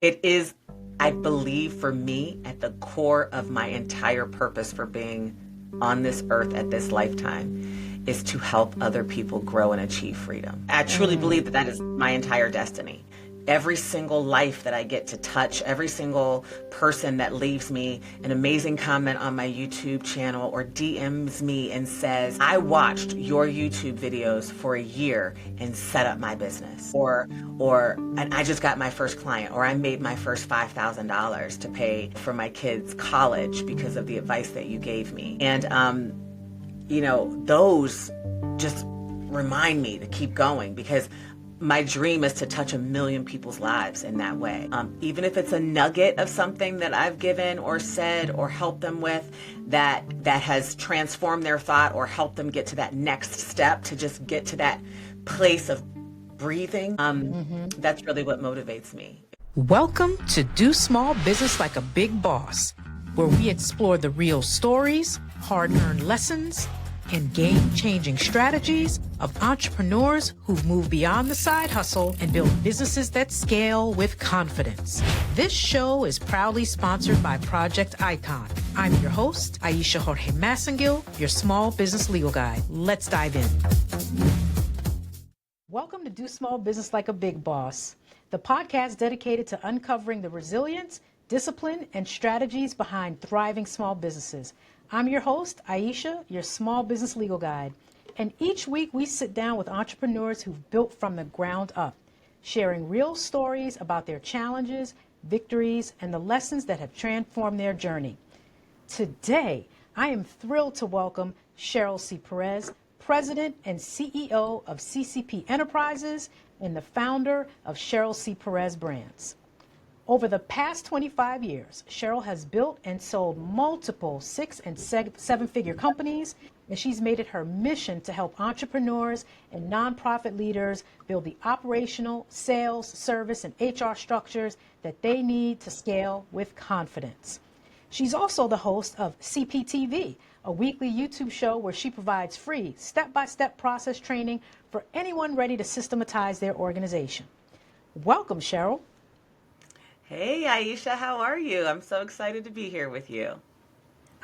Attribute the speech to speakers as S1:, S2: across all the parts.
S1: It is, I believe, for me, at the core of my entire purpose for being on this earth at this lifetime is to help other people grow and achieve freedom. I truly believe that that is my entire destiny. Every single life that I get to touch, every single person that leaves me an amazing comment on my YouTube channel or DMs me and says, I watched your YouTube videos for a year and set up my business. And I just got my first client, or I made my first $5,000 to pay for my kids' college because of the advice that you gave me. And, those just remind me to keep going, because my dream is to touch 1 million people's lives in that way. Even if it's a nugget of something that I've given or said or helped them with that has transformed their thought or helped them get to that next step, to just get to that place of breathing, that's really what motivates me.
S2: Welcome to Do Small Business Like a Big Boss, where we explore the real stories, hard-earned lessons, and game-changing strategies of entrepreneurs who've moved beyond the side hustle and built businesses that scale with confidence. This show is proudly sponsored by Project Icon. I'm your host, Aisha Jorge Massengil, your small business legal guide. Let's dive in. Welcome to Do Small Business Like a Big Boss, the podcast dedicated to uncovering the resilience, discipline, and strategies behind thriving small businesses. I'm your host, Aisha, your small business legal guide. And each week we sit down with entrepreneurs who've built from the ground up, sharing real stories about their challenges, victories, and the lessons that have transformed their journey. Today, I am thrilled to welcome Cheryl C. Perez, President and CEO of CCP Enterprises and the founder of Cheryl C. Perez Brands. Over the past 25 years, Cheryl has built and sold multiple 6- and 7-figure companies, and she's made it her mission to help entrepreneurs and nonprofit leaders build the operational, sales, service, and HR structures that they need to scale with confidence. She's also the host of CPTV, a weekly YouTube show where she provides free step-by-step process training for anyone ready to systematize their organization. Welcome, Cheryl.
S1: Hey, Aisha, how are you? I'm so excited to be here with you.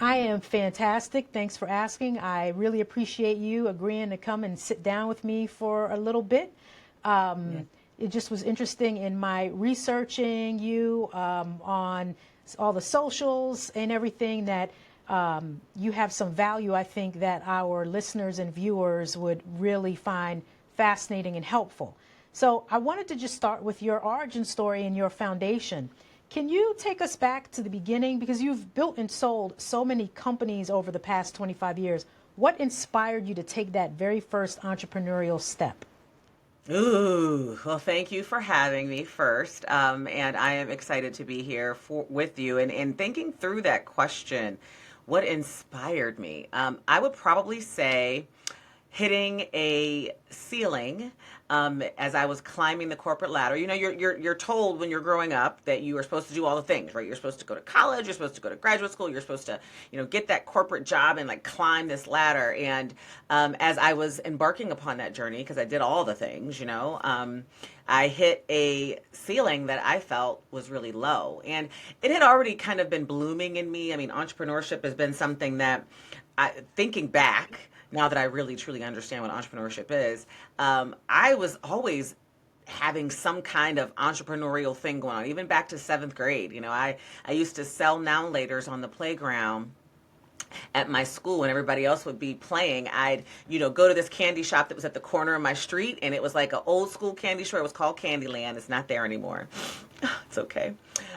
S2: I am fantastic. Thanks for asking. I really appreciate you agreeing to come and sit down with me for a little bit. It just was interesting in my researching you on all the socials and everything that you have some value, I think, that our listeners and viewers would really find fascinating and helpful. So I wanted to just start with your origin story and your foundation. Can you take us back to the beginning? Because you've built and sold so many companies over the past 25 years. What inspired you to take that very first entrepreneurial step?
S1: Ooh, well, thank you for having me first. And I am excited to be here with you. And thinking through that question, what inspired me? I would probably say hitting a ceiling as I was climbing the corporate ladder. You know, you're told when you're growing up that you are supposed to do all the things, right? You're supposed to go to college, you're supposed to go to graduate school, you're supposed to, get that corporate job and like climb this ladder. And as I was embarking upon that journey, because I did all the things, I hit a ceiling that I felt was really low. And it had already kind of been blooming in me. I mean, entrepreneurship has been something that, thinking back, now that I really truly understand what entrepreneurship is, I was always having some kind of entrepreneurial thing going on, even back to 7th grade. I used to sell now-laters on the playground at my school when everybody else would be playing. I'd, go to this candy shop that was at the corner of my street, and it was like an old school candy store. It was called Candyland. It's not there anymore. It's okay.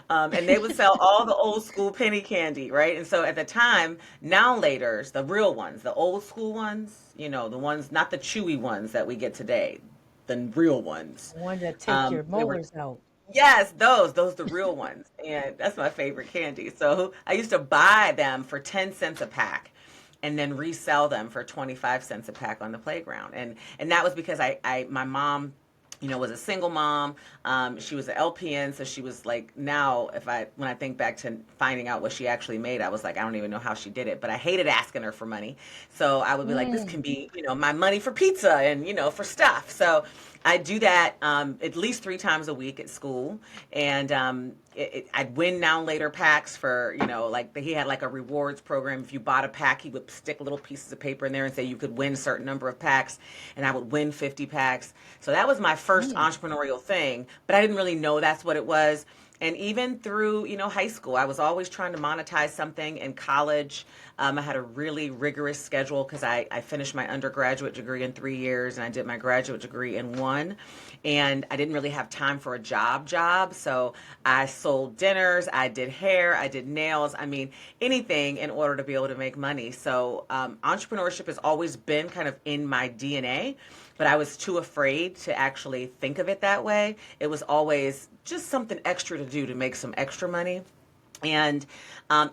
S1: And they would sell all the old school penny candy, right? And so at the time, now-laters, the real ones, the old school ones, the ones, not the chewy ones that we get today, the real ones.
S2: The one that take your molars out.
S1: Yes, those the real ones. And that's my favorite candy. So I used to buy them for 10 cents a pack and then resell them for 25 cents a pack on the playground. And that was because my mom, was a single mom. She was an LPN, so she was like, now when I think back to finding out what she actually made, I was like, I don't even know how she did it, but I hated asking her for money. So I would be like, this can be, my money for pizza and, for stuff. So I do that at least 3 times a week at school, and I'd win now and later packs for like he had like a rewards program. If you bought a pack, he would stick little pieces of paper in there and say you could win a certain number of packs, and I would win 50 packs. So that was my first
S2: Mm.
S1: entrepreneurial thing, but I didn't really know that's what it was. And even through high school, I was always trying to monetize something. In college, I had a really rigorous schedule because I finished my undergraduate degree in 3 years and I did my graduate degree in one. And I didn't really have time for a job. So I sold dinners, I did hair, I did nails. I mean, anything in order to be able to make money. So entrepreneurship has always been kind of in my DNA, but I was too afraid to actually think of it that way. It was always just something extra to do to make some extra money. And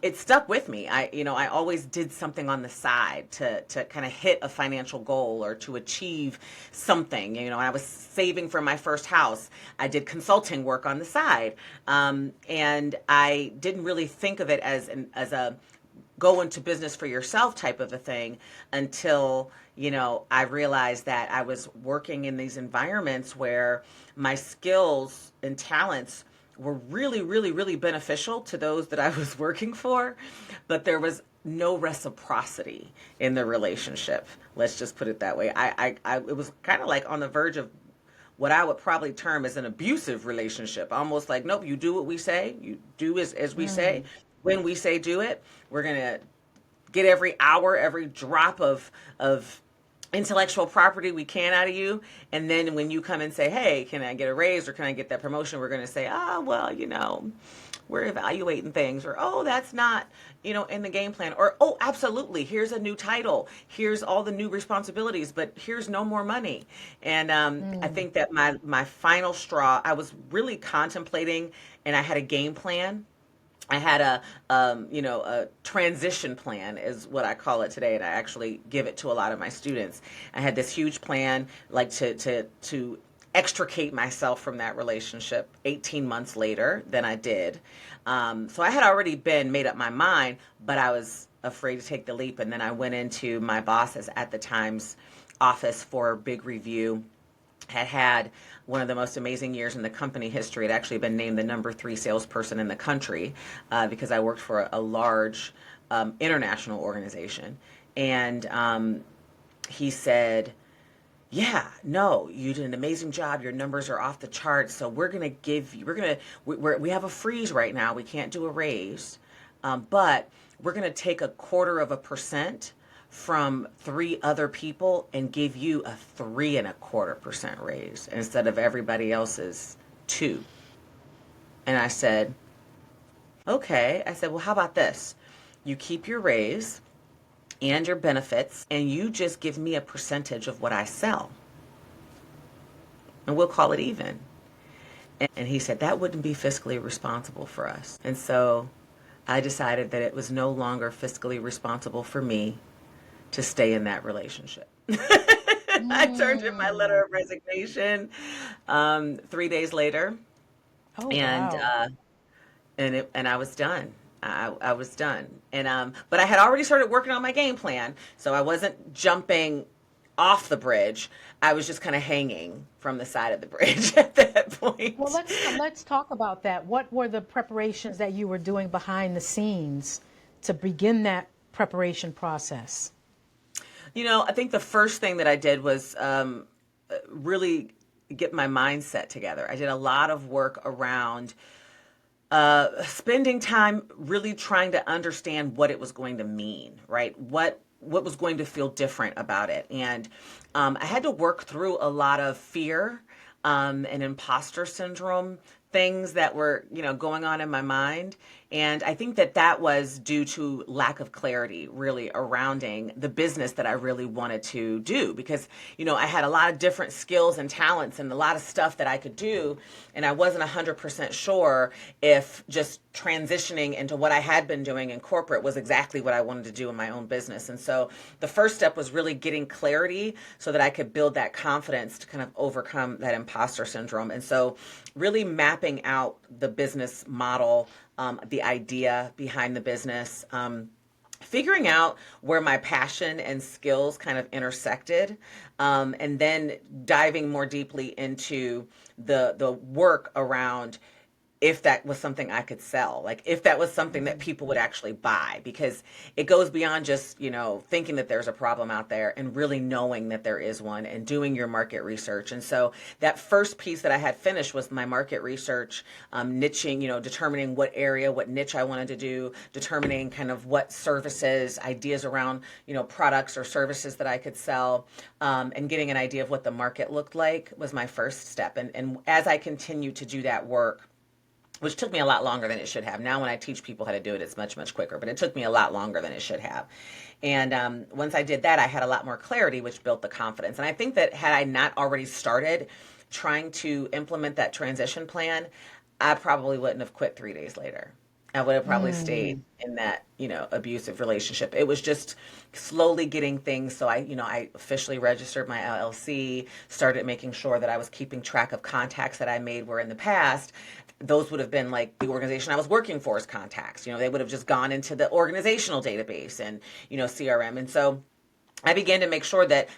S1: it stuck with me. I always did something on the side to kind of hit a financial goal or to achieve something. I was saving for my first house. I did consulting work on the side, and I didn't really think of it as a go into business for yourself type of a thing until I realized that I was working in these environments where my skills and talents were really, really, really beneficial to those that I was working for, but there was no reciprocity in the relationship. Let's just put it that way. It was kind of like on the verge of what I would probably term as an abusive relationship. Almost like, nope, you do what we say, you do as we say. When we say do it, we're gonna get every hour, every drop of intellectual property we can out of you. And then when you come and say, hey, can I get a raise or can I get that promotion? We're going to say, well, we're evaluating things, or, oh, that's not, in the game plan, or, oh, absolutely. Here's a new title. Here's all the new responsibilities, but here's no more money. And I think that my final straw, I was really contemplating, and I had a game plan. I had a transition plan is what I call it today, and I actually give it to a lot of my students. I had this huge plan, like to extricate myself from that relationship 18 months later than I did. So I had already been made up my mind, but I was afraid to take the leap. And then I went into my boss's at the time's office for a big review. Had one of the most amazing years in the company history. It actually been named the #3 salesperson in the country because I worked for a large international organization. And he said, yeah, no, you did an amazing job. Your numbers are off the charts. So we're going to give you, we have a freeze right now. We can't do a raise, but we're going to take 1/4% from 3 other people and give you a 3.25% raise instead of everybody else's 2. And I said, okay. I said, well, how about this? You keep your raise and your benefits, and you just give me a percentage of what I sell, and we'll call it even. And he said, that wouldn't be fiscally responsible for us. And so I decided that it was no longer fiscally responsible for me to stay in that relationship. I turned in my letter
S2: Mm.
S1: of resignation 3 days later,
S2: Oh,
S1: and
S2: wow.
S1: I was done. I was done, and but I had already started working on my game plan, so I wasn't jumping off the bridge. I was just kind of hanging from the side of the bridge at that
S2: Well,
S1: point.
S2: let's talk about that. What were the preparations that you were doing behind the scenes to begin that preparation process?
S1: I think the first thing that I did was really get my mindset together. I did a lot of work around spending time really trying to understand what it was going to mean, right? What was going to feel different about it, and I had to work through a lot of fear and imposter syndrome things that were going on in my mind. And I think that was due to lack of clarity really surrounding the business that I really wanted to do, because I had a lot of different skills and talents and a lot of stuff that I could do, and I wasn't 100% sure if just transitioning into what I had been doing in corporate was exactly what I wanted to do in my own business. And so the first step was really getting clarity so that I could build that confidence to kind of overcome that imposter syndrome. And so really mapping out the business model, the idea behind the business, figuring out where my passion and skills kind of intersected, and then diving more deeply into the work around if that was something I could sell, like if that was something that people would actually buy, because it goes beyond just, thinking that there's a problem out there and really knowing that there is one and doing your market research. And so that first piece that I had finished was my market research, niching, determining what area, what niche I wanted to do, determining kind of what services, ideas around, products or services that I could sell, and getting an idea of what the market looked like was my first step. And as I continue to do that work, which took me a lot longer than it should have. Now, when I teach people how to do it, it's much, much quicker, but it took me a lot longer than it should have. And once I did that, I had a lot more clarity, which built the confidence. And I think that had I not already started trying to implement that transition plan, I probably wouldn't have quit 3 days later. I would have probably stayed in that, abusive relationship. It was just slowly getting things. So I officially registered my LLC, started making sure that I was keeping track of contacts that I made were in the past. Those would have been like the organization I was working for's contacts. They would have just gone into the organizational database and, CRM. And so I began to make sure that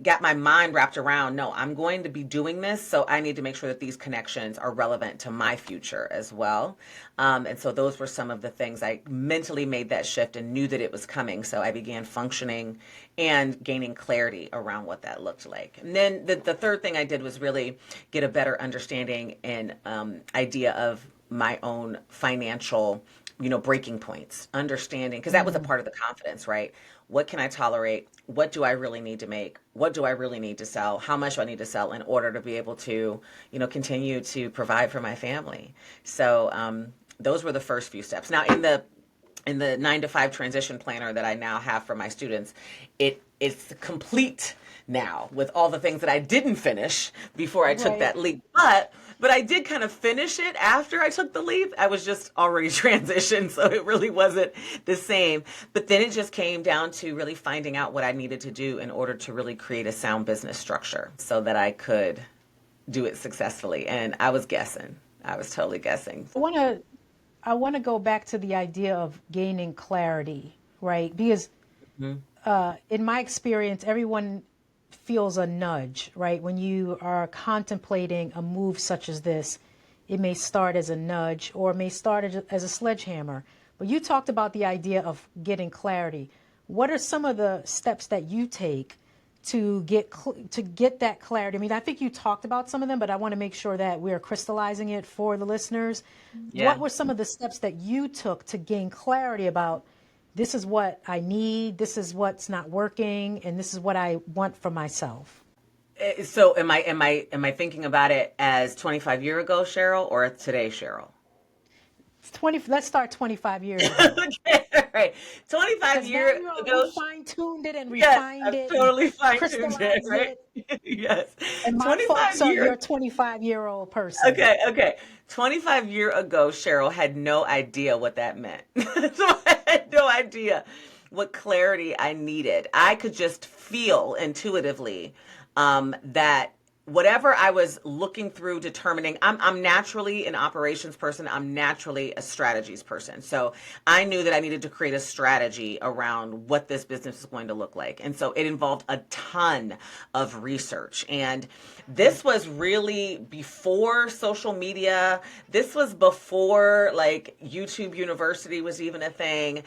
S1: got my mind wrapped around, no, I'm going to be doing this, so I need to make sure that these connections are relevant to my future as well. And so those were some of the things. I mentally made that shift and knew that it was coming, so I began functioning and gaining clarity around what that looked like. And then the third thing I did was really get a better understanding and idea of my own financial breaking points, understanding, because that was a part of the confidence, right? What can I tolerate? What do I really need to make? What do I really need to sell? How much do I need to sell in order to be able to, continue to provide for my family? So those were the first few steps. Now, in the 9 to 5 transition planner that I now have for my students, it's complete now with all the things that I didn't finish before I took that leap. But I did kind of finish it after I took the leap. I was just already transitioned, so it really wasn't the same. But then it just came down to really finding out what I needed to do in order to really create a sound business structure so that I could do it successfully. And I was guessing. I was totally guessing.
S2: I want to go back to the idea of gaining clarity, right? Because in my experience, everyone feels a nudge, right? When you are contemplating a move such as this, it may start as a nudge or it may start as a sledgehammer. But you talked about the idea of getting clarity. What are some of the steps that you take to get that clarity? I mean, I think you talked about some of them, but I want to make sure that we're crystallizing it for the listeners.
S1: Yeah.
S2: What were some of the steps that you took to gain clarity about this is what I need, this is what's not working, and this is what I want for myself?
S1: So am I thinking about it as 25 years ago, Cheryl, or today, Cheryl?
S2: Let's start 25 years ago.
S1: Okay, all right. 25
S2: Because now
S1: years
S2: you
S1: ago.
S2: fine-tuned it and
S1: Yes,
S2: refined
S1: I've
S2: it and
S1: totally fine-tuned it,
S2: crystallized
S1: right?
S2: it.
S1: Yes.
S2: And my
S1: 25
S2: folks are
S1: years.
S2: your 25-year-old person.
S1: Okay. 25 years ago, Cheryl had no idea what that meant. So I had no idea what clarity I needed. I could just feel intuitively that whatever I was looking through, determining, I'm naturally an operations person. I'm naturally a strategies person. So I knew that I needed to create a strategy around what this business is going to look like. And so it involved a ton of research. And this was really before social media. This was before like YouTube University was even a thing.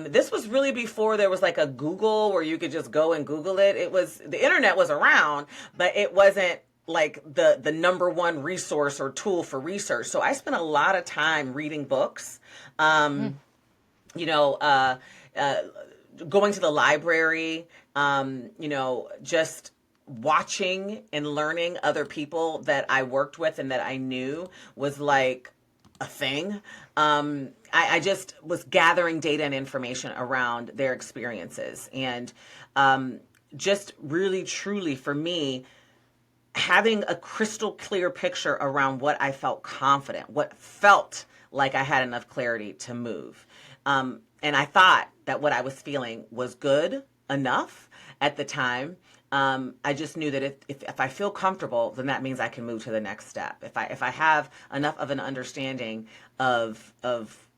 S1: This was really before there was like a Google where you could just go and Google it. The internet was around, but it wasn't like the number one resource or tool for research. So I spent a lot of time reading books, you know, going to the library, just watching and learning other people that I worked with and that I knew was like a thing. I just was gathering data and information around their experiences. And just really, truly for me, having a crystal clear picture around what I felt confident, what felt like I had enough clarity to move. And I thought that what I was feeling was good enough at the time. I just knew that if I feel comfortable, then that means I can move to the next step. If I have enough of an understanding of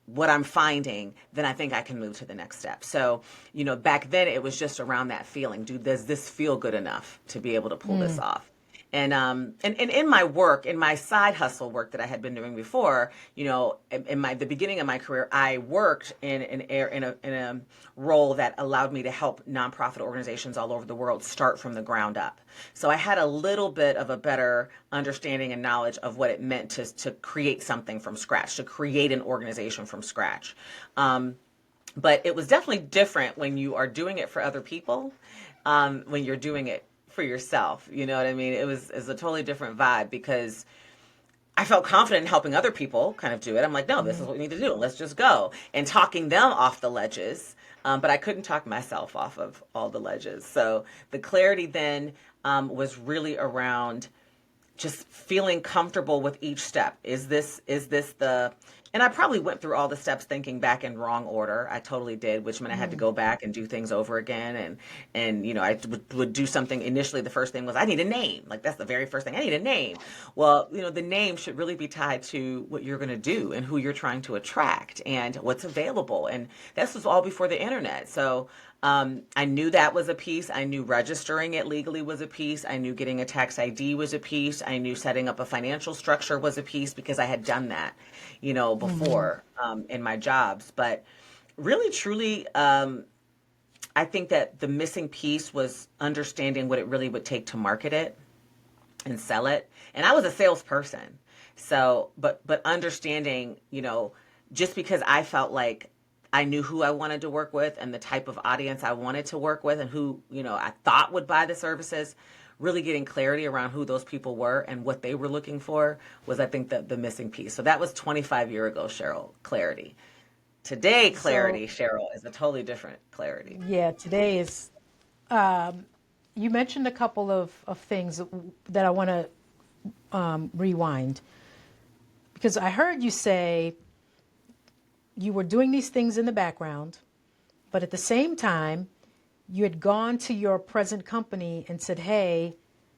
S1: what I'm finding, then I think I can move to the next step. So, back then it was just around that feeling. Does this feel good enough to be able to pull this off? And in my work, in my side hustle work that I had been doing before, in the beginning of my career, I worked in a role that allowed me to help nonprofit organizations all over the world start from the ground up. So I had a little bit of a better understanding and knowledge of what it meant to create something from scratch, to create an organization from scratch. But it was definitely different when you are doing it for other people, when you're doing it for yourself. You know what I mean? It's a totally different vibe because I felt confident in helping other people kind of do it. I'm like, no, this is what we need to do. Let's just go. And talking them off the ledges. But I couldn't talk myself off of all the ledges. So the clarity then was really around just feeling comfortable with each step. Is this the, and I probably went through all the steps thinking back in wrong order. I totally did, which meant I had to go back and do things over again. And I would do something. Initially, the first thing was, I need a name. Like, that's the very first thing. I need a name. Well, the name should really be tied to what you're going to do and who you're trying to attract and what's available. And this was all before the internet. So I knew that was a piece. I knew registering it legally was a piece. I knew getting a tax ID was a piece. I knew setting up a financial structure was a piece because I had done that, before in my jobs. But really, truly, I think that the missing piece was understanding what it really would take to market it and sell it. And I was a salesperson. So, but understanding, just because I felt like I knew who I wanted to work with and the type of audience I wanted to work with and who, I thought would buy the services, really getting clarity around who those people were and what they were looking for was, I think, the missing piece. So that was 25 years ago, Cheryl, clarity. Today, clarity, Cheryl, is a totally different clarity.
S2: Yeah, today is, you mentioned a couple of things that I want to rewind. Because I heard you say you were doing these things in the background, but at the same time, you had gone to your present company and said, hey,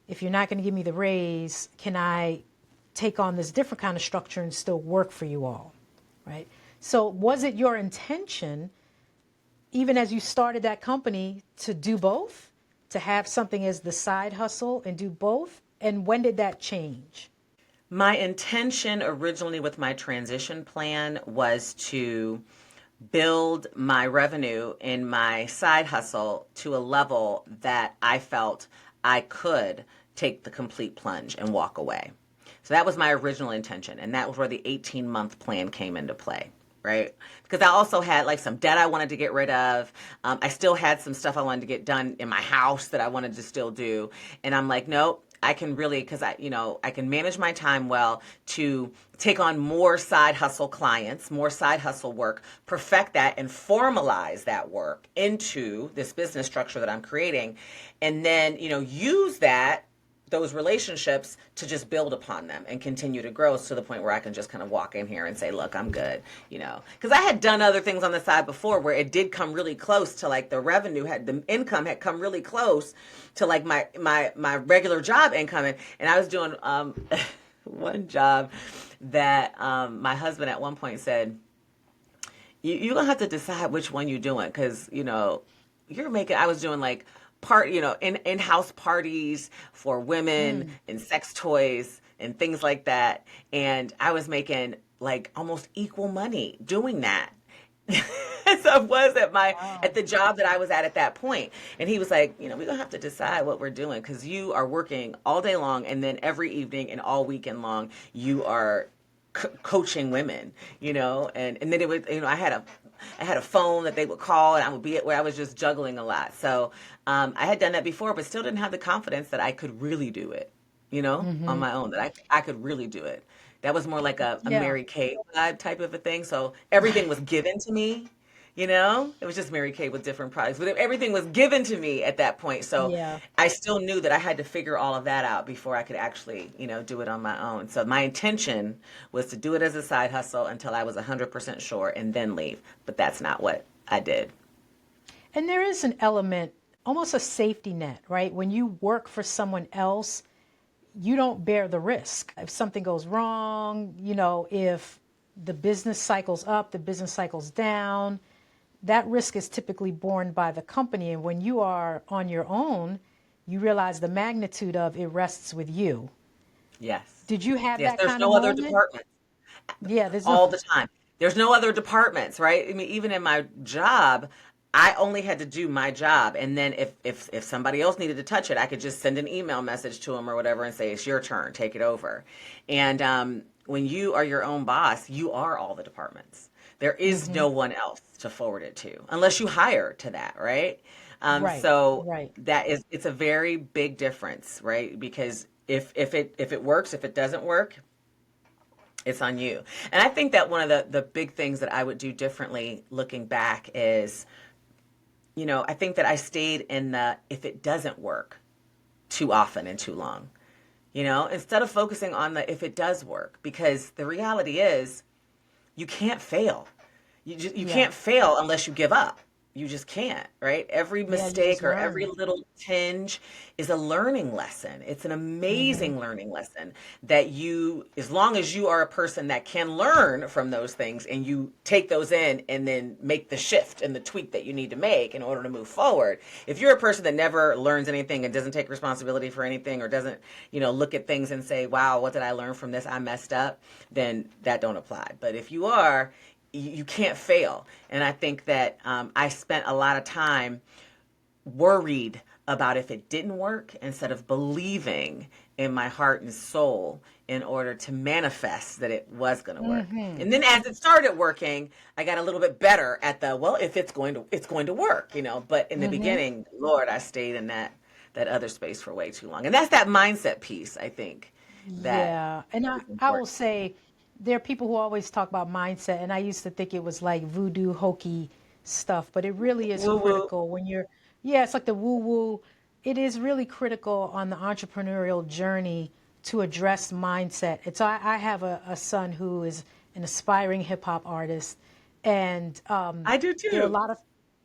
S2: if you're not going to give me the raise, can I take on this different kind of structure and still work for you all, right? So was it your intention, even as you started that company, to do both, to have something as the side hustle and do both? And when did that change?
S1: My intention originally with my transition plan was to build my revenue in my side hustle to a level that I felt I could take the complete plunge and walk away. So that was my original intention. And that was where the 18-month plan came into play, right? Because I also had like some debt I wanted to get rid of. I still had some stuff I wanted to get done in my house that I wanted to still do. And I'm like, nope. I can really, because I can manage my time well to take on more side hustle clients, more side hustle work, perfect that and formalize that work into this business structure that I'm creating. And then, use those relationships to just build upon them and continue to grow to the point where I can just kind of walk in here and say, look, I'm good, because I had done other things on the side before where it did come really close to like the income had come really close to like my regular job income. And I was doing one job that my husband at one point said, you're going to have to decide which one you're doing. Cause I was doing like in-house parties for women and sex toys and things like that. And I was making like almost equal money doing that. So I was at the job that I was at that point. And he was like, we're going to have to decide what we're doing because you are working all day long. And then every evening and all weekend long, you are coaching women, and then it would, I had a phone that they would call and I would be at where I was just juggling a lot. So I had done that before, but still didn't have the confidence that I could really do it, on my own, that I could really do it. That was more like a Mary Kay vibe type of a thing. So everything was given to me, it was just Mary Kay with different products, but everything was given to me at that point. So
S2: Yeah.
S1: I still knew that I had to figure all of that out before I could actually, do it on my own. So my intention was to do it as a side hustle until I was 100% sure and then leave. But that's not what I did.
S2: And there is an element, almost a safety net, right? When you work for someone else, you don't bear the risk. If something goes wrong, if the business cycles up, the business cycles down. That risk is typically borne by the company. And when you are on your own, you realize the magnitude of it rests with you.
S1: Yes.
S2: Did you have
S1: Yes.
S2: that
S1: There's
S2: kind of
S1: no other
S2: moment?
S1: department.
S2: Yeah, there's no.
S1: All the time. There's no other departments, right? I mean, even in my job, I only had to do my job, and then if somebody else needed to touch it, I could just send an email message to them or whatever and say, "It's your turn, take it over." And when you are your own boss, you are all the departments. There is
S2: Hmm.
S1: no one else to forward it to, unless you hire to that, right?
S2: Right,
S1: So
S2: right.
S1: it's a very big difference, right? Because if it works, if it doesn't work, it's on you. And I think that one of the big things that I would do differently looking back is, I think that I stayed in the if it doesn't work too often and too long, instead of focusing on the if it does work, because the reality is you can't fail. You
S2: Yeah.
S1: can't fail unless you give up. You just can't, right? Every
S2: Yeah, you just
S1: mistake or every
S2: learn.
S1: little tinge is a learning lesson. It's an
S2: Hmm.
S1: amazing learning lesson that as long as you are a person that can learn from those things and you take those in and then make the shift and the tweak that you need to make in order to move forward. If you're a person that never learns anything and doesn't take responsibility for anything or doesn't, look at things and say, wow, what did I learn from this? I messed up, then that don't apply. But if you are, you can't fail. And I think that I spent a lot of time worried about if it didn't work instead of believing in my heart and soul in order to manifest that it was going to work.
S2: Hmm.
S1: And then as it started working, I got a little bit better at well, if it's going to work, But in the
S2: Hmm.
S1: beginning, Lord, I stayed in that other space for way too long. And that's that mindset piece, I think, that
S2: Yeah. And
S1: is
S2: I will
S1: important.
S2: say there are people who always talk about mindset, and I used to think it was like voodoo, hokey stuff, but it really is
S1: Woo woo.
S2: critical when yeah, it's like the woo woo. It is really critical on the entrepreneurial journey to address mindset. I have a son who is an aspiring hip hop artist, and
S1: I do
S2: there are a
S1: too.
S2: lot of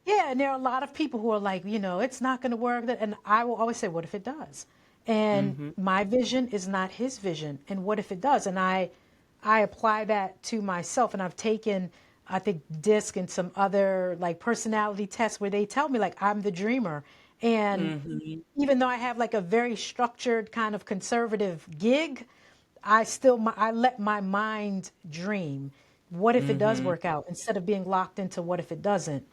S2: yeah, and there are a lot of people who are like, it's not going to work. And I will always say, what if it does? And
S1: Hmm.
S2: my vision is not his vision. And what if it does? And I apply that to myself. And I've taken, I think, DISC and some other like personality tests where they tell me like I'm the dreamer. And
S1: Hmm.
S2: even though I have like a very structured kind of conservative gig, I let my mind dream. What if it does
S1: Hmm.
S2: work out instead of being locked into what if it doesn't?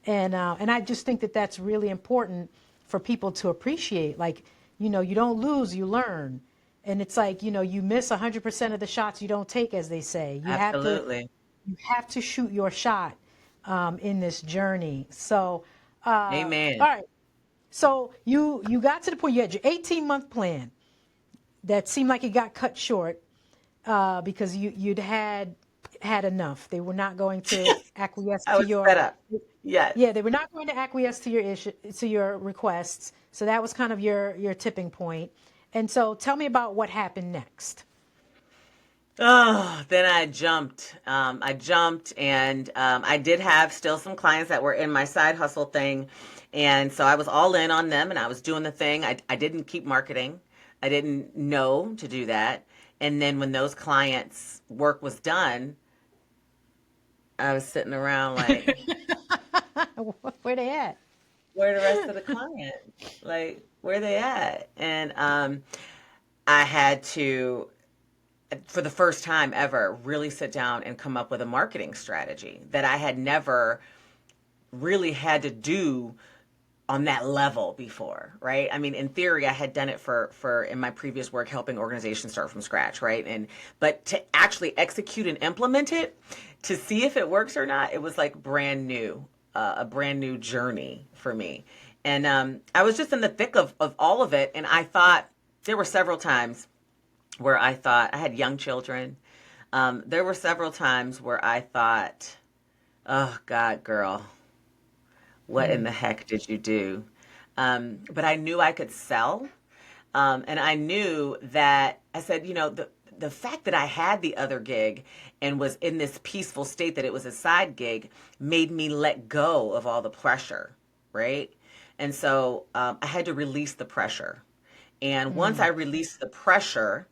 S2: And I just think that that's really important for people to appreciate. Like, you don't lose, you learn. And it's like, you miss 100% of the shots you don't take, as they say.
S1: Absolutely.
S2: You have to shoot your shot in this journey. So, all
S1: Amen.
S2: right. So you got to the point. You had your 18-month plan that seemed like it got cut short because you'd had enough. They were not going to acquiesce
S1: I
S2: to
S1: was fed
S2: your
S1: up. Yes.
S2: yeah, they were not going to acquiesce to your requests. So that was kind of your tipping point. And so tell me about what happened next.
S1: Oh, then I jumped. I jumped, and I did have still some clients that were in my side hustle thing. And so I was all in on them and I was doing the thing. I didn't keep marketing. I didn't know to do that. And then when those clients' work was done, I was sitting around like,
S2: Where they at?
S1: where are the rest of the clients? Like, where are they at? And I had to, for the first time ever, really sit down and come up with a marketing strategy that I had never really had to do on that level before, right? I mean, in theory, I had done it for in my previous work, helping organizations start from scratch, right? But to actually execute and implement it, to see if it works or not, it was like brand new, a brand new journey for me. And I was just in the thick of all of it, and I thought there were several times where I thought I had young children. There were several times where I thought, "Oh God, girl, what in
S2: Hmm.
S1: the heck did you do?" But I knew I could sell. And I knew that I said, the fact that I had the other gig and was in this peaceful state that it was a side gig made me let go of all the pressure, right? And so I had to release the pressure. And once I
S2: Mm.
S1: released the pressure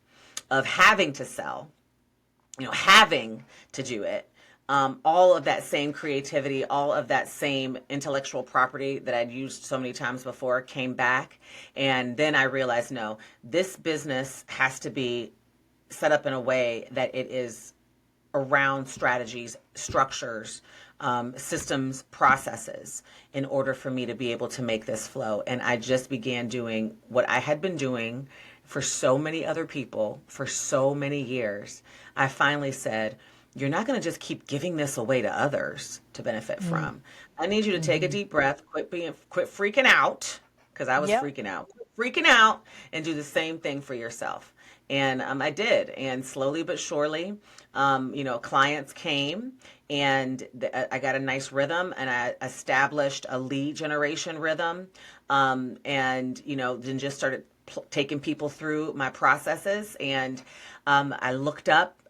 S1: of having to sell, having to do it. All of that same creativity, all of that same intellectual property that I'd used so many times before came back. And then I realized, no, this business has to be set up in a way that it is around strategies, structures, systems, processes in order for me to be able to make this flow. And I just began doing what I had been doing for so many other people for so many years. I finally said, you're not going to just keep giving this away to others to benefit from. I need you to take a deep breath, quit freaking out, because I was
S2: Yep.
S1: freaking out, freaking out, and do the same thing for yourself. And I did. And slowly but surely, clients came and I got a nice rhythm and I established a lead generation rhythm. Then just started taking people through my processes. And I looked up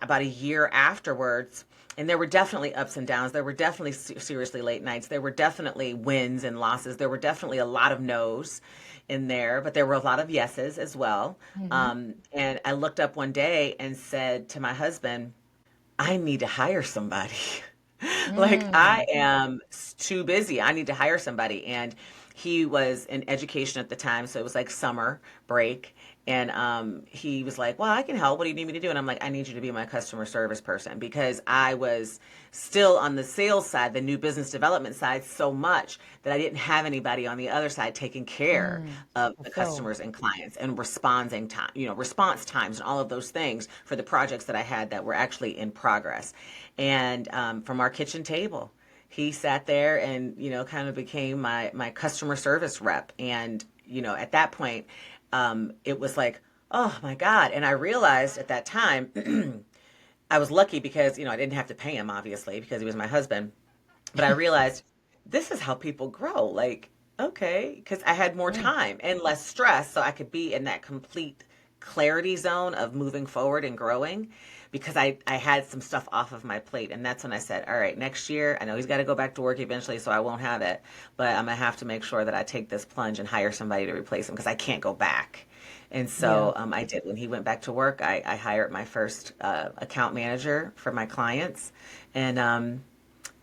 S1: about a year afterwards, and there were definitely ups and downs. There were definitely seriously late nights. There were definitely wins and losses. There were definitely a lot of no's in there, but there were a lot of yeses as well. And I looked up one day and said to my husband, I need to hire somebody. Like, I am too busy. I need to hire somebody. And he was in education at the time, so it was like summer break. And he was like, well, I can help. What do you need me to do? And I'm like, I need you to be my customer service person, because I was still on the sales side, the new business development side, so much that I didn't have anybody on the other side taking care of the
S2: Fulfill.
S1: customers and clients and responding time, response times and all of those things for the projects that I had that were actually in progress. And from our kitchen table, he sat there and, kind of became my customer service rep. And, at that point, it was like, oh my God. And I realized at that time, I was lucky because, I didn't have to pay him, obviously, because he was my husband. But I realized this is how people grow. Like, okay, because I had more
S2: Mm.
S1: time and less stress, so I could be in that complete clarity zone of moving forward and growing, because I had some stuff off of my plate. And that's when I said, all right, next year, I know he's got to go back to work eventually, so I won't have it. But I'm going to have to make sure that I take this plunge and hire somebody to replace him, because I can't go back. And
S2: Yeah.
S1: so I did. When he went back to work, I hired my first account manager for my clients. And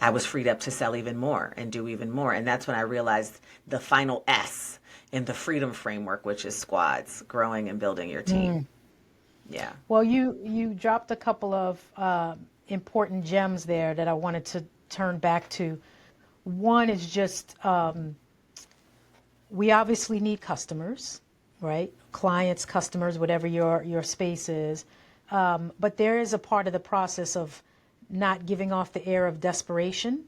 S1: I was freed up to sell even more and do even more. And that's when I realized the final S in the freedom framework, which is squads, growing and building your team. Yeah.
S2: Well, you dropped a couple of important gems there that I wanted to turn back to. One is just we obviously need customers, right? Clients, customers, whatever your space is. But there is a part of the process of not giving off the air of desperation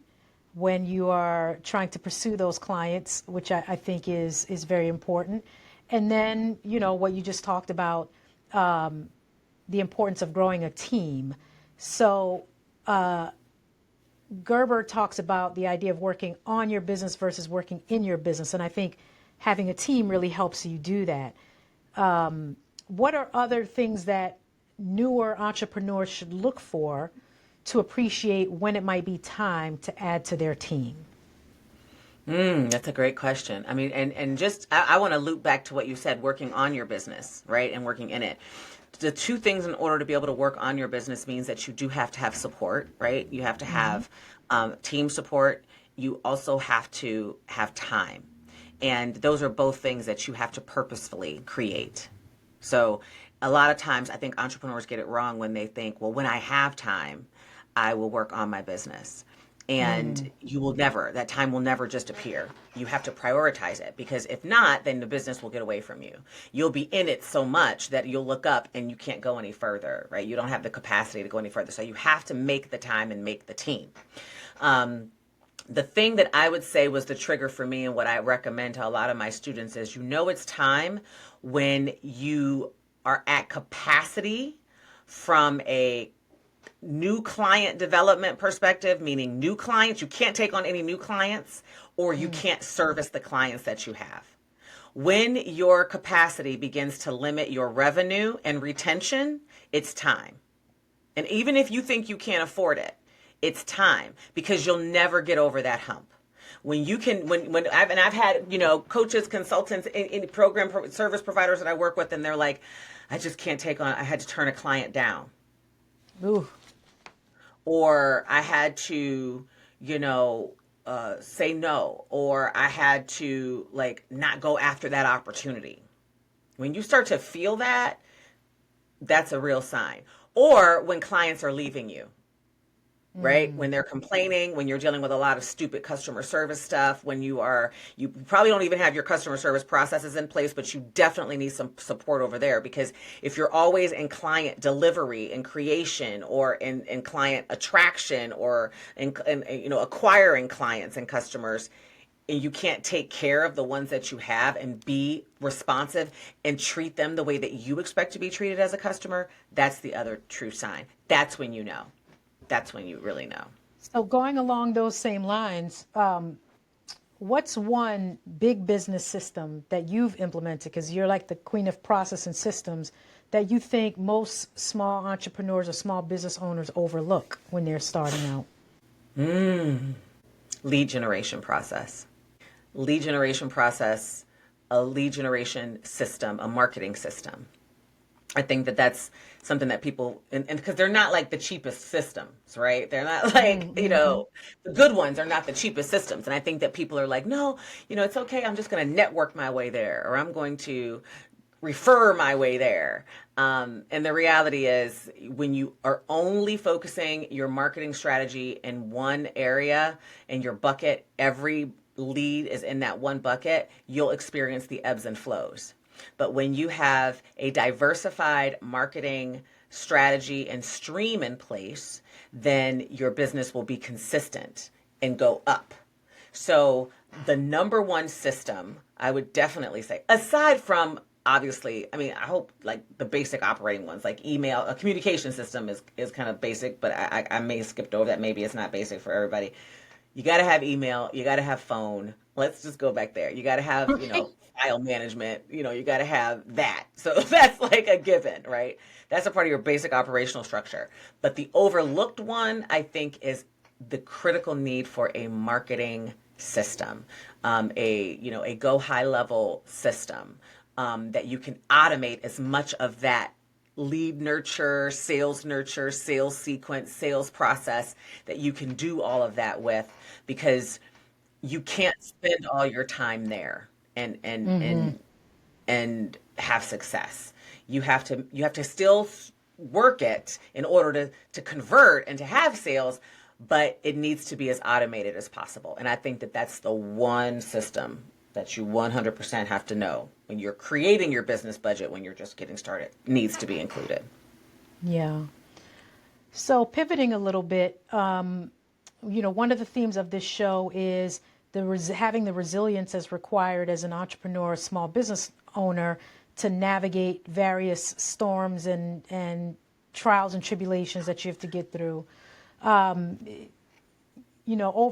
S2: when you are trying to pursue those clients, which I think is very important. And then, what you just talked about, the importance of growing a team. So Gerber talks about the idea of working on your business versus working in your business. And I think having a team really helps you do that. What are other things that newer entrepreneurs should look for to appreciate when it might be time to add to their team?
S1: That's a great question. I mean, and just, I want to loop back to what you said, working on your business, right? And working in it. The two things in order to be able to work on your business means that you do have to have support, right? You have to have team support. You also have to have time. And those are both things that you have to purposefully create. So a lot of times I think entrepreneurs get it wrong when they think, well, when I have time, I will work on my business. And you will never, that time will never just appear. You have to prioritize it, because if not, then the business will get away from you. You'll be in it so much that you'll look up and you can't go any further, right? You don't have the capacity to go any further. So you have to make the time and make the team. The thing that I would say was the trigger for me, and what I recommend to a lot of my students, is it's time when you are at capacity from a new client development perspective, meaning new clients. You can't take on any new clients, or you can't service the clients that you have. When your capacity begins to limit your revenue and retention, it's time. And even if you think you can't afford it, it's time, because you'll never get over that hump. When you can, when I've had, coaches, consultants, in program service providers that I work with, and they're like, I just can't take on, I had to turn a client down.
S2: Ooh.
S1: or I had to, you know, say no, or I had to like not go after that opportunity. When you start to feel that, that's a real sign. Or when clients are leaving you, right?
S2: Mm.
S1: When they're complaining, when you're dealing with a lot of stupid customer service stuff, when you probably don't even have your customer service processes in place, but you definitely need some support over there. Because if you're always in client delivery and creation, or in client attraction, or in acquiring clients and customers, and you can't take care of the ones that you have and be responsive and treat them the way that you expect to be treated as a customer, that's the other true sign. That's when you know. That's when you really know.
S2: So going along those same lines, what's one big business system that you've implemented? Because you're like the queen of process and systems that you think most small entrepreneurs or small business owners overlook when they're starting out.
S1: Lead generation process. Lead generation process, a lead generation system, a marketing system. I think that that's something that people, and because they're not like the cheapest systems, right? They're not like,
S2: Mm-hmm.
S1: the good ones are not the cheapest systems. And I think that people are like, no, it's okay. I'm just going to network my way there, or I'm going to refer my way there. And the reality is, when you are only focusing your marketing strategy in one area, in your bucket, every lead is in that one bucket, you'll experience the ebbs and flows. But when you have a diversified marketing strategy and stream in place, then your business will be consistent and go up. So, the number one system, I would definitely say, aside from, obviously, I mean, I hope like the basic operating ones, like email, a communication system is kind of basic, but I may have skipped over that. Maybe it's not basic for everybody. You got to have email, you got to have phone. Let's just go back there. You got to have,
S2: Right.
S1: file management, you got to have that. So that's like a given, right? That's a part of your basic operational structure. But the overlooked one, I think, is the critical need for a marketing system, a go high level system, that you can automate as much of that lead nurture, sales sequence, sales process, that you can do all of that with, because you can't spend all your time there and and
S2: Mm-hmm.
S1: and and have success. You have to still work it in order to convert and to have sales, but it needs to be as automated as possible. And I think that that's the one system that you 100% have to know when you're creating your business budget, when you're just getting started, needs to be included.
S2: Yeah. So pivoting a little bit, one of the themes of this show is having the resilience as required as an entrepreneur, a small business owner, to navigate various storms and trials and tribulations that you have to get through. Over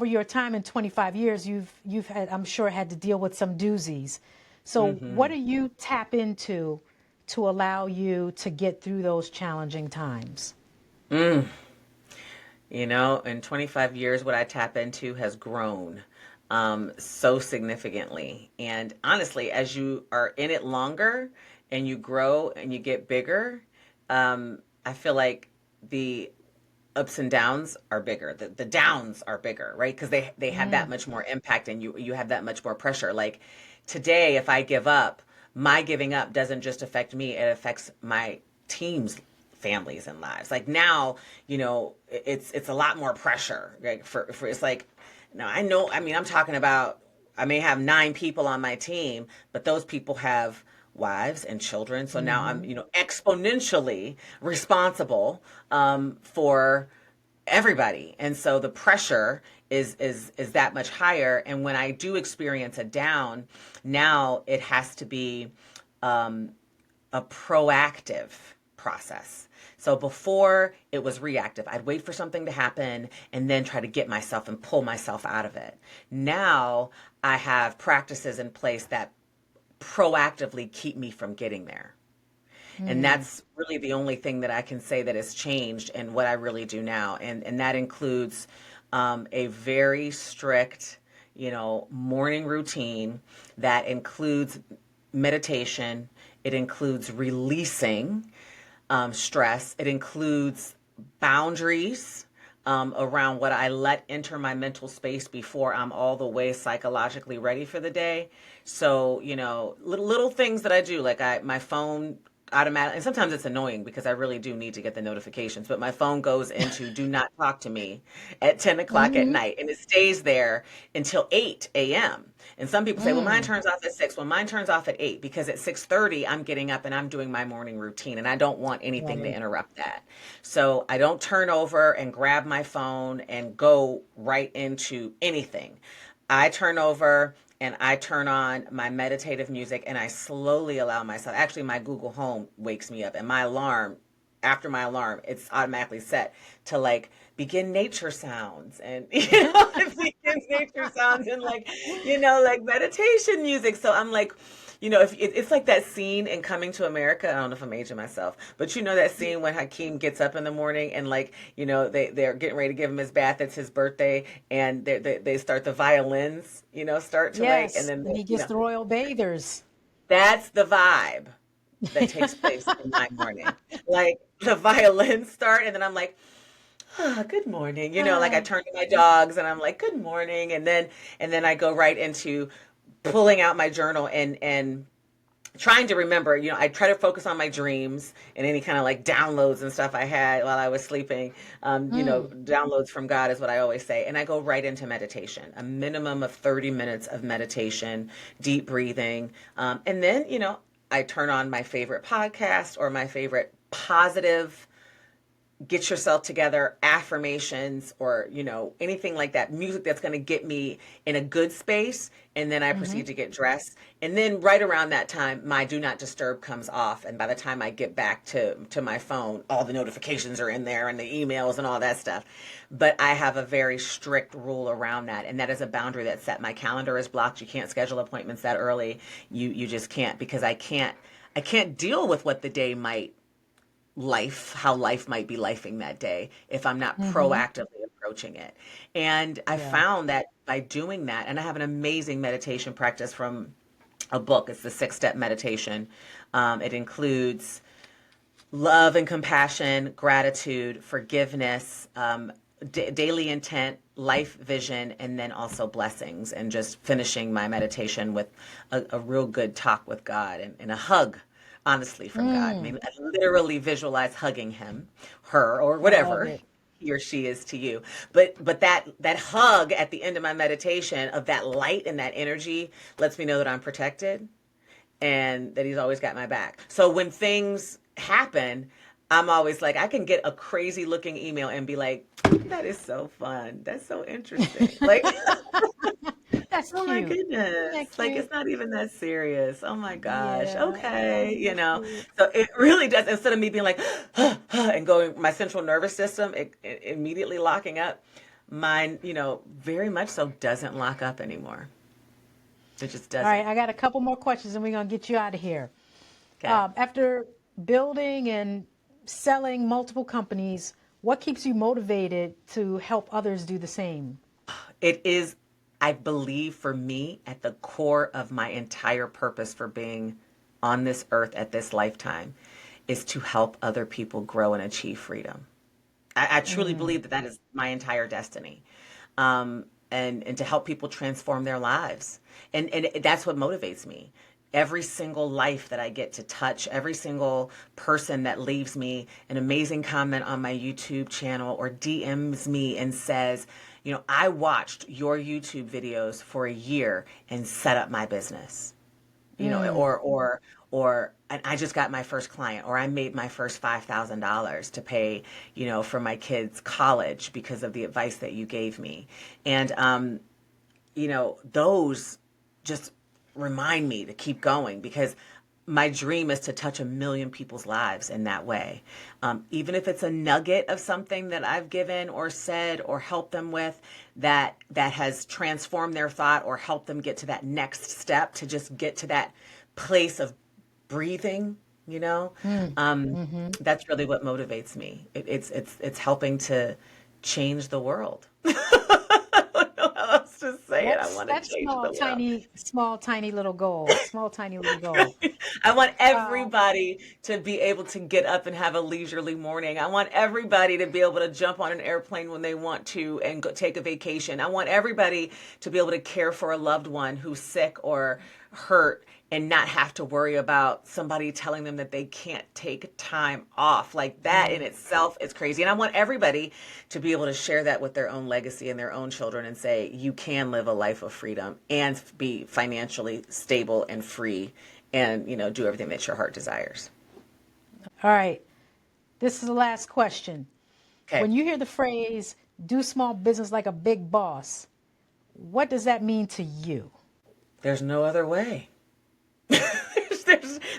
S2: your time in 25 years, you've had, I'm sure, had to deal with some doozies. So what do you tap into to allow you to get through those challenging times?
S1: In 25 years, what I tap into has grown so significantly. And honestly, as you are in it longer and you grow and you get bigger, I feel like the ups and downs are bigger. The downs are bigger, right? Because they have that
S2: Mm.
S1: much more impact, and you have that much more pressure. Like today, if I give up, my giving up doesn't just affect me, it affects my team's families and lives. Like now, it's a lot more pressure. Like for it's like, now I know, I mean, I'm talking about, I may have 9 people on my team, but those people have wives and children. So now I'm,
S2: Mm-hmm.
S1: exponentially responsible for everybody. And so the pressure is that much higher. And when I do experience a down, now it has to be a proactive process. So before it was reactive. I'd wait for something to happen and then try to get myself and pull myself out of it. Now I have practices in place that proactively keep me from getting there. And
S2: Mm.
S1: that's really the only thing that I can say that has changed in what I really do now. And that includes a very strict, morning routine that includes meditation. It includes releasing stress. It includes boundaries around what I let enter my mental space before I'm all the way psychologically ready for the day. So, little things that I do, like my phone automatic, and sometimes it's annoying because I really do need to get the notifications, but my phone goes into do not talk to me at 10 o'clock at
S2: Mm-hmm.
S1: night, and it stays there until 8 a.m. And some people say, well, mine
S2: Mm.
S1: turns off at 6. Well, mine turns off at 8 because at 6:30 I'm getting up and I'm doing my morning routine, and I don't want anything to
S2: Right.
S1: interrupt that. So I don't turn over and grab my phone and go right into anything. I turn over and I turn on my meditative music and I slowly allow myself. Actually, my Google Home wakes me up, and my alarm, after my alarm, it's automatically set to like begin nature sounds, and it begins nature sounds and like meditation music. So I'm like, if it's like that scene in Coming to America. I don't know if I'm aging myself, but that scene when Hakeem gets up in the morning and they're getting ready to give him his bath. It's his birthday, and they start the violins, start to and
S2: Yes,
S1: then
S2: and he gets the royal bathers.
S1: that's the vibe that takes place in my morning. Like the violins start, and then I'm like, good morning. Like I
S2: Ah,
S1: turn to my dogs and I'm like, good morning. And then I go right into pulling out my journal and trying to remember, I try to focus on my dreams and any kind of like downloads and stuff I had while I was sleeping.
S2: mm,
S1: Downloads from God is what I always say. And I go right into meditation, a minimum of 30 minutes of meditation, deep breathing. And then, I turn on my favorite podcast or my favorite positive get yourself together affirmations or anything like that, music that's going to get me in a good space, and then I
S2: mm-hmm.
S1: proceed to get dressed, and then right around that time my do not disturb comes off, and by the time I get back to my phone, all the notifications are in there and the emails and all that stuff. But I have a very strict rule around that, and that is a boundary that's set. My calendar is blocked. You can't schedule appointments that early. You just can't, because I can't deal with what the day might how life might be lifing that day if I'm not
S2: Mm-hmm.
S1: proactively approaching it. And I
S2: Yeah.
S1: found that by doing that, and I have an amazing meditation practice from a book. It's the 6-step meditation. It includes love and compassion, gratitude, forgiveness, daily intent, life vision, and then also blessings. And just finishing my meditation with a real good talk with God and a hug, honestly, from God.
S2: Mm,
S1: Maybe I literally visualize hugging him, her, or
S2: I love
S1: whatever
S2: it.
S1: he or she is to you. But that hug at the end of my meditation of that light and that energy lets me know that I'm protected and that he's always got my back. So when things happen, I'm always like, I can get a crazy looking email and be like, that is so fun. That's so interesting. Like,
S2: That's
S1: oh my
S2: cute. Isn't
S1: goodness.
S2: that
S1: Like,
S2: cute?
S1: it's not even that serious. Oh my gosh.
S2: Yeah,
S1: Okay.
S2: that's cute.
S1: So it really does. Instead of me being like, and going, my central nervous system it immediately locking up, mine, very much so doesn't lock up anymore. It just
S2: All right,
S1: doesn't.
S2: I got a couple more questions and we're going to get you out of here.
S1: Okay.
S2: After building and selling multiple companies, what keeps you motivated to help others do the same?
S1: It is, I believe, for me, at the core of my entire purpose for being on this earth at this lifetime is to help other people grow and achieve freedom. I truly
S2: Mm,
S1: believe that that is my entire destiny. And to help people transform their lives. And that's what motivates me. Every single life that I get to touch, every single person that leaves me an amazing comment on my YouTube channel or DMs me and says, I watched your YouTube videos for a year and set up my business,
S2: mm,
S1: or and I just got my first client, or I made my first $5,000 to pay, for my kids' college because of the advice that you gave me. And those just remind me to keep going, because my dream is to touch 1 million people's lives in that way. Even if it's a nugget of something that I've given or said or helped them with that has transformed their thought or helped them get to that next step, to just get to that place of breathing, you know,
S2: mm,
S1: um,
S2: mm-hmm.
S1: that's really what motivates me. It's helping to change the world. I don't know how else just saying, I want to
S2: That's
S1: change the world.
S2: small, tiny little goal. Small, tiny little goal.
S1: I want
S2: Uh,
S1: everybody to be able to get up and have a leisurely morning. I want everybody to be able to jump on an airplane when they want to and go take a vacation. I want everybody to be able to care for a loved one who's sick or hurt and not have to worry about somebody telling them that they can't take time off. Like that in itself is crazy. And I want everybody to be able to share that with their own legacy and their own children and say, you can live a life of freedom and be financially stable and free and, do everything that your heart desires.
S2: all right. This is the last question.
S1: Okay.
S2: When you hear the phrase, do small business like a big boss, what does that mean to you?
S1: There's no other way.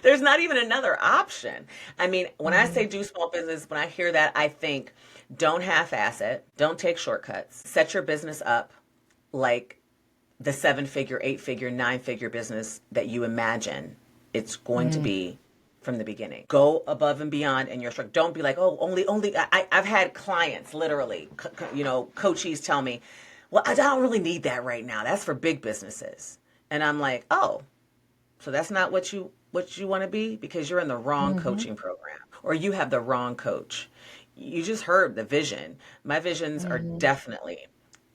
S1: there's not even another option. I mean, when I say do small business, when I hear that, I think don't half-ass it. Don't take shortcuts. Set your business up like the 7-figure, 8-figure, 9-figure business that you imagine it's going to be from the beginning. Go above and beyond in your structure. Don't be like, oh, only. I've had clients literally, coachees tell me, well, I don't really need that right now. That's for big businesses. And I'm like, oh, so that's not what you want to be, because you're in the wrong coaching program or you have the wrong coach. You just heard the vision. My visions are definitely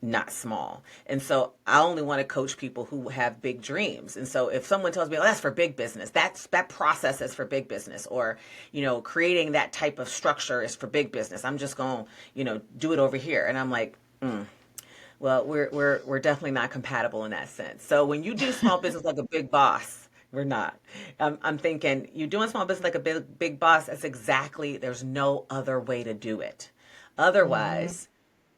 S1: not small. And so I only want to coach people who have big dreams. And so if someone tells me, oh, that's for big business, that process is for big business, or, creating that type of structure is for big business, I'm just going to, do it over here. And I'm like, well, we're definitely not compatible in that sense. So when you do small business like a big boss, we're not. I'm thinking you're doing small business like a big boss. That's exactly. There's no other way to do it. Otherwise,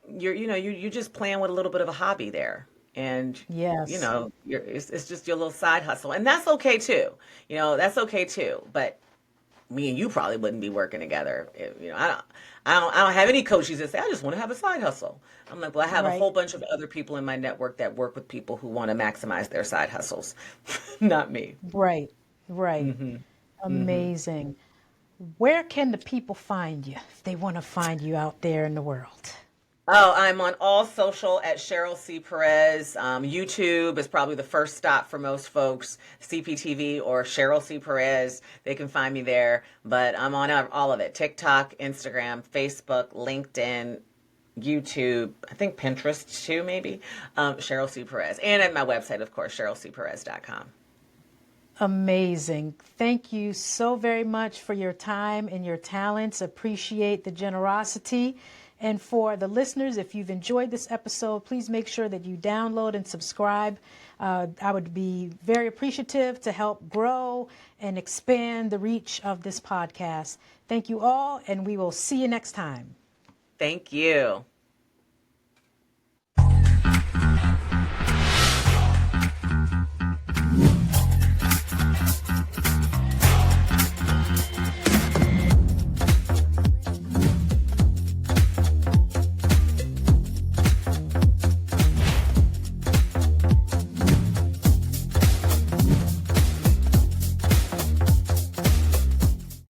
S1: you're just playing with a little bit of a hobby there, and
S2: Yes.
S1: it's just your little side hustle, and that's okay too. That's okay too. But me and you probably wouldn't be working together. I don't have any coaches that say I just want to have a side hustle. I'm like, well, I have a
S2: Right.
S1: whole bunch of other people in my network that work with people who want to maximize their side hustles, not me.
S2: Right. Right. Amazing. Where can the people find you if they want to find you out there in the world?
S1: Oh, I'm on all social at Cheryl C. Perez. YouTube is probably the first stop for most folks. CPTV or Cheryl C. Perez. They can find me there. But I'm on all of it. TikTok, Instagram, Facebook, LinkedIn, YouTube, I think Pinterest too, maybe. Cheryl C. Perez. And at my website, of course, CherylCPerez.com.
S2: Amazing. Thank you so very much for your time and your talents. Appreciate the generosity. And for the listeners, if you've enjoyed this episode, please make sure that you download and subscribe. I would be very appreciative to help grow and expand the reach of this podcast. Thank you all, and we will see you next time.
S1: Thank you.